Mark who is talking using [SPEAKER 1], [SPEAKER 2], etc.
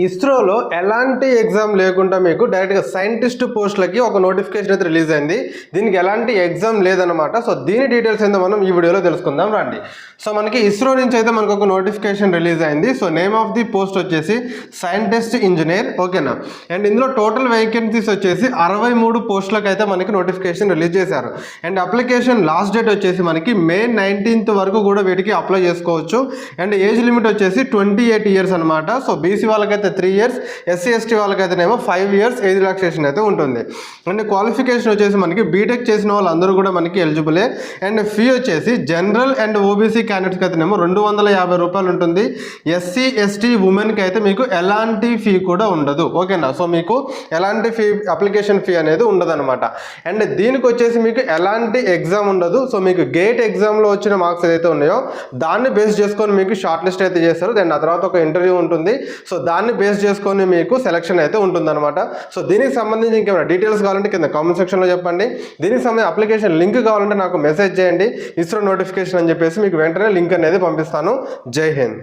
[SPEAKER 1] ఇస్రోలో ఎలాంటి ఎగ్జామ్ లేకుండా మీకు డైరెక్ట్గా సైంటిస్ట్ పోస్టులకి ఒక నోటిఫికేషన్ అయితే రిలీజ్ అయింది. దీనికి ఎలాంటి ఎగ్జామ్ లేదనమాట. సో దీని డీటెయిల్స్ ఏందో మనం ఈ వీడియోలో తెలుసుకుందాం రండి. సో మనకి ఇస్రో నుంచి అయితే మనకు ఒక నోటిఫికేషన్ రిలీజ్ అయింది. So name of the post వచ్చేసి సైంటిస్ట్ ఇంజనీర్, ఓకేనా. అండ్ ఇందులో టోటల్ వేకెన్సీస్ వచ్చేసి 63 పోస్టులకు అయితే మనకి నోటిఫికేషన్ రిలీజ్ చేశారు. అండ్ అప్లికేషన్ లాస్ట్ డేట్ వచ్చేసి మనకి May 19th వరకు కూడా వీటికి అప్లై చేసుకోవచ్చు. అండ్ ఏజ్ లిమిట్ వచ్చేసి 28 years అనమాట. సో బీసీ వాళ్ళకైతే 3 years, ఎస్సీ ఎస్టీ వాళ్ళకైతేనేమో 5 years ఏజ్ రిలాక్సేషన్ అయితే ఉంటుంది. అండ్ క్వాలిఫికేషన్ వచ్చేసి మనకి బీటెక్ చేసిన వాళ్ళందరూ కూడా మనకి ఎలిజిబులే. అండ్ ఫీ వచ్చేసి జనరల్ అండ్ ఓబీసీ క్యాండిడేట్స్కి అయితేనేమో 250 రూపాయలు ఉంటుంది. ఎస్సీ ఎస్టీ ఉమెన్కి అయితే మీకు ఎలాంటి ఫీ కూడా ఉండదు, ఓకేనా. సో మీకు ఎలాంటి ఫీ, అప్లికేషన్ ఫీ అనేది ఉండదు అనమాట. అండ్ దీనికి వచ్చేసి మీకు ఎలాంటి ఎగ్జామ్ ఉండదు. సో మీకు గేట్ ఎగ్జామ్లో వచ్చిన మార్క్స్ ఏదైతే ఉన్నాయో దాన్ని బేస్ చేసుకొని మీకు షార్ట్ లిస్ట్ అయితే చేస్తారు. దెన్ ఆ తర్వాత ఒక ఇంటర్వ్యూ ఉంటుంది. సో దాన్ని బేస్ చేసుకొని మీకు సెలక్షన్ అయితే ఉంటుందన్నమాట. సో దీనికి సంబంధించి ఇంకేమైనా డీటెయిల్స్ కావాలంటే కింద కామెంట్ సెక్షన్లో చెప్పండి. దీనికి సంబంధించి అప్లికేషన్ లింక్ కావాలంటే నాకు మెసేజ్ చేయండి, ఇస్రో నోటిఫికేషన్ అని చెప్పేసి మీకు వెంటనే లింక్ అనేది పంపిస్తాను. జై హింద్.